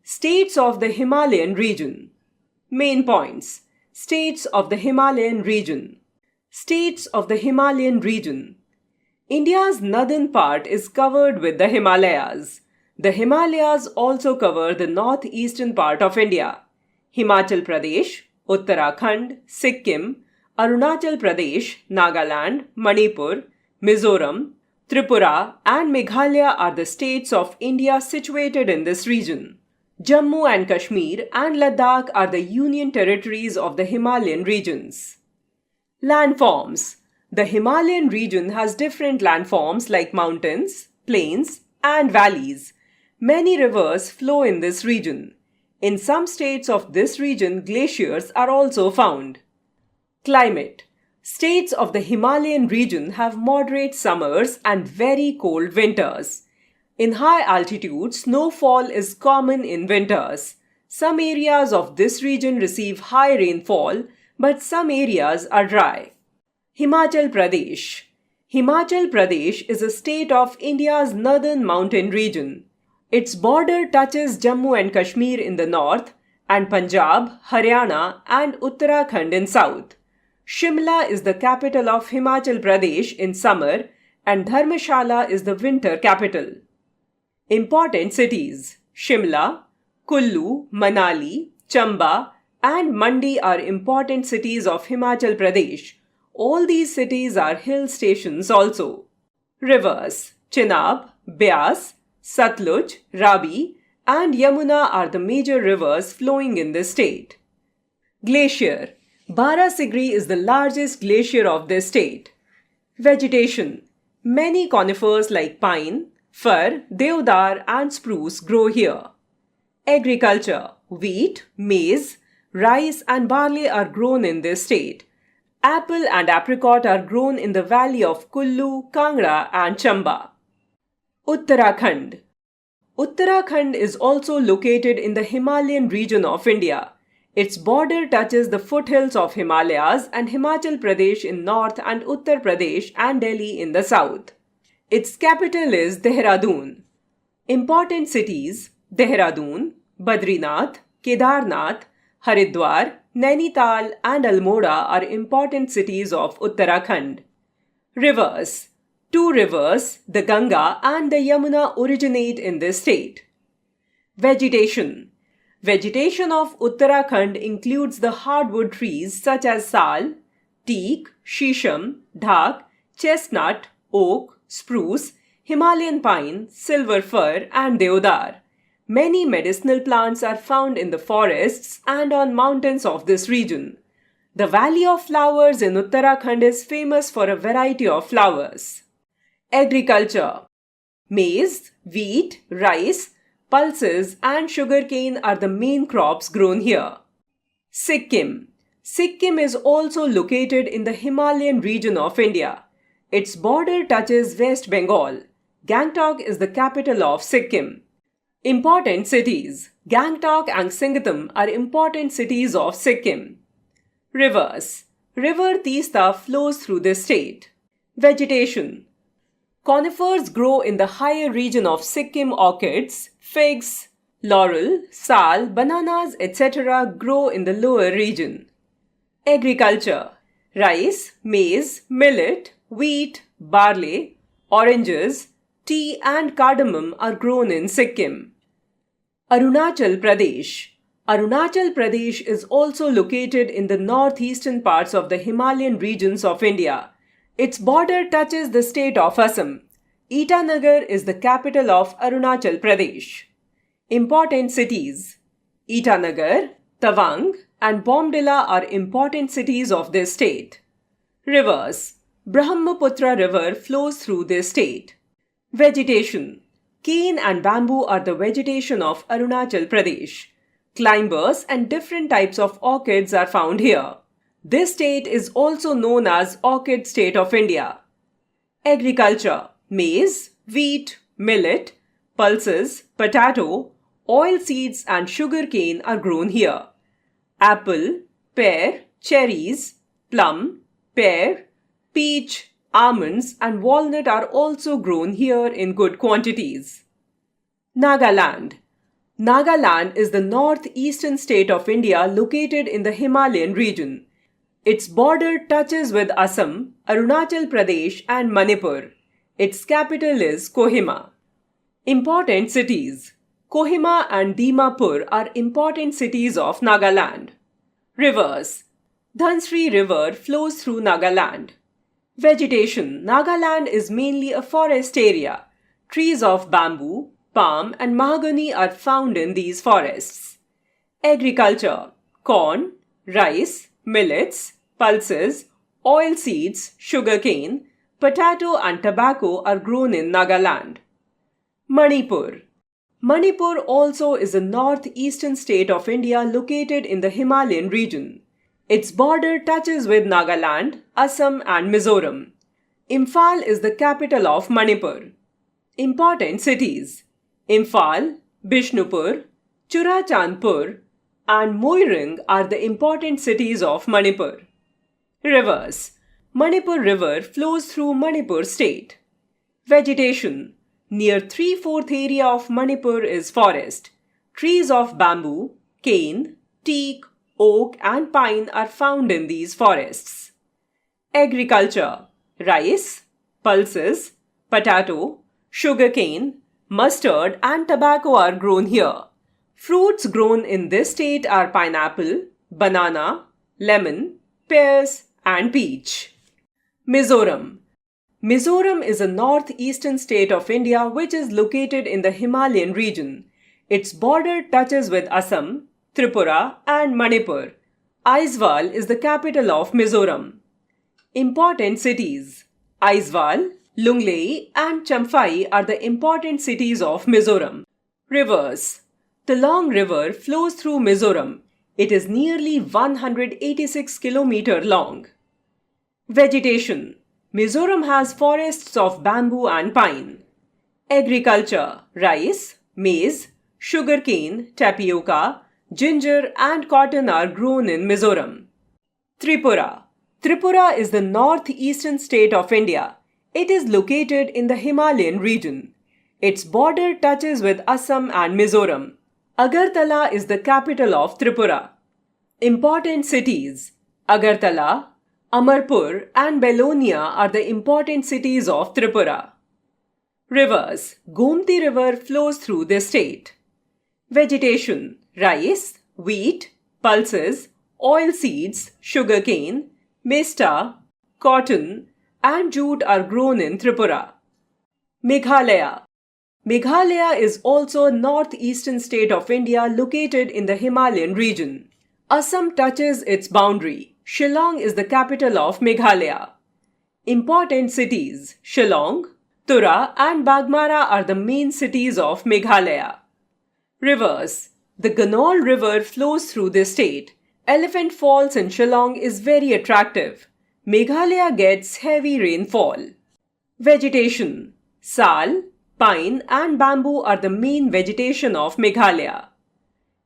States of the Himalayan region. Main points. States of the Himalayan region. States of the Himalayan region. India's northern part is covered with the Himalayas. The Himalayas also cover the northeastern part of India. Himachal Pradesh, Uttarakhand, Sikkim, Arunachal Pradesh, Nagaland, Manipur, Mizoram, Tripura and Meghalaya are the states of India situated in this region. Jammu and Kashmir and Ladakh are the union territories of the Himalayan regions. Landforms. The Himalayan region has different landforms like mountains, plains, and valleys. Many rivers flow in this region. In some states of this region, glaciers are also found. Climate. States of the Himalayan region have moderate summers and very cold winters. In high altitude, snowfall is common in winters. Some areas of this region receive high rainfall, but some areas are dry. Himachal Pradesh. Himachal Pradesh is a state of India's northern mountain region. Its border touches Jammu and Kashmir in the north and Punjab, Haryana and Uttarakhand in south. Shimla is the capital of Himachal Pradesh in summer and Dharmshala is the winter capital. Important cities. Shimla, Kullu, Manali, Chamba and Mandi are important cities of Himachal Pradesh. All these cities are hill stations also. Rivers. Chenab, Beas, Satluj, Ravi and Yamuna are the major rivers flowing in this state. Glacier. Barasigri is the largest glacier of this state. Vegetation. Many conifers like pine, fir, deodar and spruce grow here. Agriculture. Wheat, maize, rice and barley are grown in this state. Apple and apricot are grown in the valley of Kullu, Kangra and Chamba. Uttarakhand. Uttarakhand is also located in the Himalayan region of India. Its border touches the foothills of Himalayas and Himachal Pradesh in north and Uttar Pradesh and Delhi in the south. Its capital is Dehradun. Important cities: Dehradun, Badrinath, Kedarnath, Haridwar, Nainital and Almora are important cities of Uttarakhand. Rivers. Two rivers, the Ganga and the Yamuna, originate in this state. Vegetation. Vegetation of Uttarakhand includes the hardwood trees such as sal, teak, shisham, dhak, chestnut, oak, spruce, Himalayan pine, silver fir and deodar. Many medicinal plants are found in the forests and on mountains of this region. The Valley of Flowers in Uttarakhand is famous for a variety of flowers. Agriculture. Maize, wheat, rice, pulses and sugarcane are the main crops grown here. Sikkim. Sikkim is also located in the Himalayan region of India. Its border touches West Bengal. Gangtok is the capital of Sikkim. Important cities. Gangtok and Singtam are important cities of Sikkim. Rivers. River Teesta flows through this state. Vegetation. Conifers grow in the higher region of Sikkim. Orchids, figs, laurel, sal, bananas, etc. grow in the lower region. Agriculture. Rice, maize, millet, wheat, barley, oranges, tea and cardamom are grown in Sikkim. Arunachal Pradesh. Arunachal Pradesh is also located in the northeastern parts of the Himalayan regions of India. Its border touches the state of Assam. Itanagar is the capital of Arunachal Pradesh. Important cities. Itanagar, Tawang and Bomdila are important cities of this state. Rivers. Brahmaputra River flows through this state. Vegetation. Cane and bamboo are the vegetation of Arunachal Pradesh. Climbers and different types of orchids are found here. This state is also known as Orchid State of India. Agriculture. Maize, wheat, millet, pulses, potato, oil seeds and sugarcane are grown here. Apple, pear, cherries, plum, pear, peach, almonds and walnut are also grown here in good quantities. Nagaland. Nagaland is the northeastern state of India located in the Himalayan region. Its border touches with Assam, Arunachal Pradesh, and Manipur. Its capital is Kohima. Important cities. Kohima and Dimapur are important cities of Nagaland. Rivers. Dhansri River flows through Nagaland. Vegetation. Nagaland is mainly a forest area. Trees of bamboo, palm, and mahogany are found in these forests. Agriculture. Corn, rice, millets, pulses, oilseeds, sugarcane, potato, and tobacco are grown in Nagaland. Manipur. Manipur also is a northeastern state of India located in the Himalayan region. Its border touches with Nagaland, Assam, and Mizoram. Imphal is the capital of Manipur. Important cities. Imphal, Bishnupur, Churachandpur, and Moirang are the important cities of Manipur. Rivers. Manipur River flows through Manipur state. Vegetation. Near 3/4 area of Manipur is forest. Trees of bamboo, cane, teak, oak, and pine are found in these forests. Agriculture. Rice, pulses, potato, sugarcane, mustard, and tobacco are grown here. Fruits grown in this state are pineapple, banana, lemon, pears, and peach. Mizoram. Mizoram is a northeastern state of India which is located in the Himalayan region. Its border touches with Assam, Tripura, and Manipur. Aizawl is the capital of Mizoram. Important cities. Aizawl, Lunglei, and Champhai are the important cities of Mizoram. Rivers. The Long River flows through Mizoram. It is nearly 186 km long. Vegetation. Mizoram has forests of bamboo and pine. Agriculture. Rice, maize, sugarcane, tapioca, ginger, and cotton are grown in Mizoram. Tripura. Tripura is the northeastern state of India. It is located in the Himalayan region. Its border touches with Assam and Mizoram. Agartala is the capital of Tripura. Important cities. Agartala, Amarpur, and Belonia are the important cities of Tripura. Rivers. Gomti River flows through this state. Vegetation. Rice, wheat, pulses, oilseeds, sugarcane, mesta, cotton, and jute are grown in Tripura. Meghalaya. Meghalaya is also a northeastern state of India located in the Himalayan region. Assam touches its boundary. Shillong is the capital of Meghalaya. Important cities. Shillong, Tura, and Bagmara are the main cities of Meghalaya. Rivers. The Ganol River flows through this state. Elephant Falls in Shillong is very attractive. Meghalaya gets heavy rainfall. Vegetation. Sal, pine, and bamboo are the main vegetation of Meghalaya.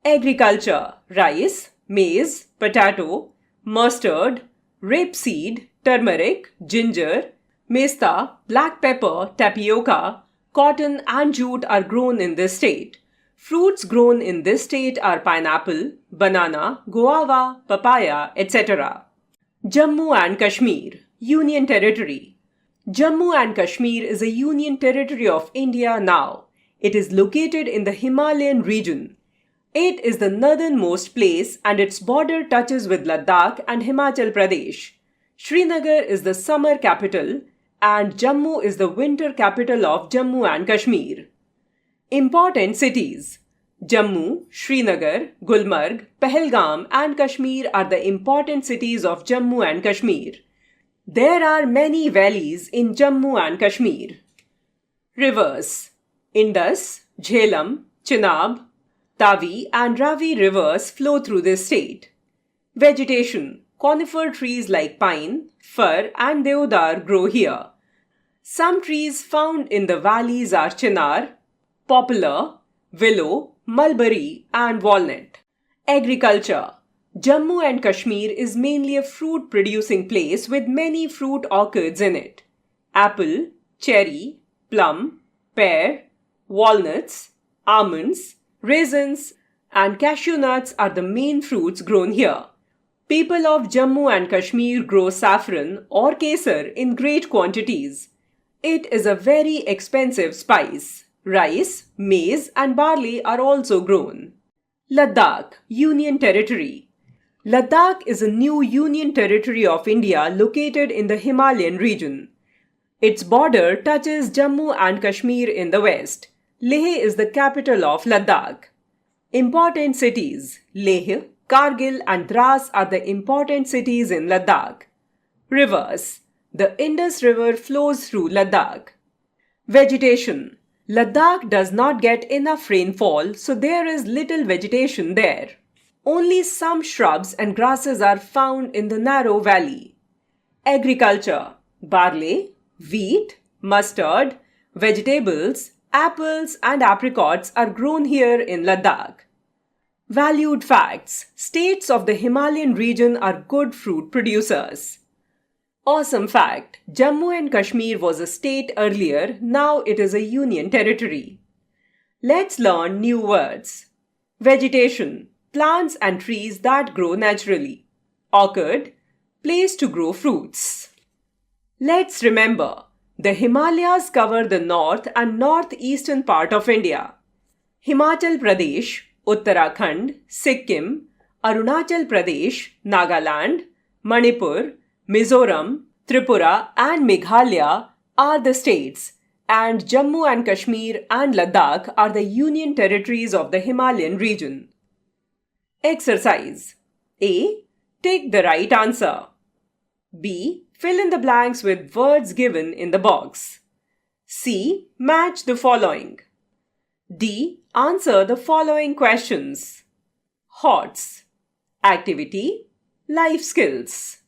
Agriculture. Rice, maize, potato, mustard, rapeseed, turmeric, ginger, mesta, black pepper, tapioca, cotton, and jute are grown in this state. Fruits grown in this state are pineapple, banana, guava, papaya, etc. Jammu and Kashmir, Union Territory. Jammu and Kashmir is a union territory of India now. It is located in the Himalayan region. It is the northernmost place and its border touches with Ladakh and Himachal Pradesh. Srinagar is the summer capital and Jammu is the winter capital of Jammu and Kashmir. Important cities. Jammu, Srinagar, Gulmarg, Pahalgam, and Kashmir are the important cities of Jammu and Kashmir. There are many valleys in Jammu and Kashmir. Rivers. Indus, Jhelum, Chenab, Tavi, and Ravi rivers flow through this state. Vegetation. Conifer trees like pine, fir, and deodar grow here. Some trees found in the valleys are chinar, poplar, willow, mulberry, and walnut. Agriculture. Jammu and Kashmir is mainly a fruit-producing place with many fruit orchards in it. Apple, cherry, plum, pear, walnuts, almonds, Raisins and cashew nuts are the main fruits grown here. People of Jammu and Kashmir grow saffron or kesar in great quantities. It is a very expensive spice. Rice, maize, and barley are also grown. Ladakh, Union Territory. Ladakh is a new union territory of India located in the Himalayan region. Its border touches Jammu and Kashmir in the west. Leh is the capital of Ladakh. Important cities: Leh, Kargil, and Dras are the important cities in Ladakh. Rivers: the Indus River flows through Ladakh. Vegetation: Ladakh does not get enough rainfall, so there is little vegetation there. Only some shrubs and grasses are found in the narrow valley. Agriculture: barley, wheat, mustard, vegetables, apples, and apricots are grown here in Ladakh. Valued facts: states of the Himalayan region are good fruit producers. Awesome fact: Jammu and Kashmir was a state earlier, now it is a union territory. Let's learn new words. Vegetation: plants and trees that grow naturally. Orchard: place to grow fruits. Let's remember, the Himalayas cover the north and northeastern part of India. Himachal Pradesh, Uttarakhand, Sikkim, Arunachal Pradesh, Nagaland, Manipur, Mizoram, Tripura, and Meghalaya are the states, and Jammu and Kashmir and Ladakh are the union territories of the Himalayan region. Exercise: A. Take the right answer. B. Fill in the blanks with words given in the box. C. Match the following. D. Answer the following questions. HOTS: activity, life skills.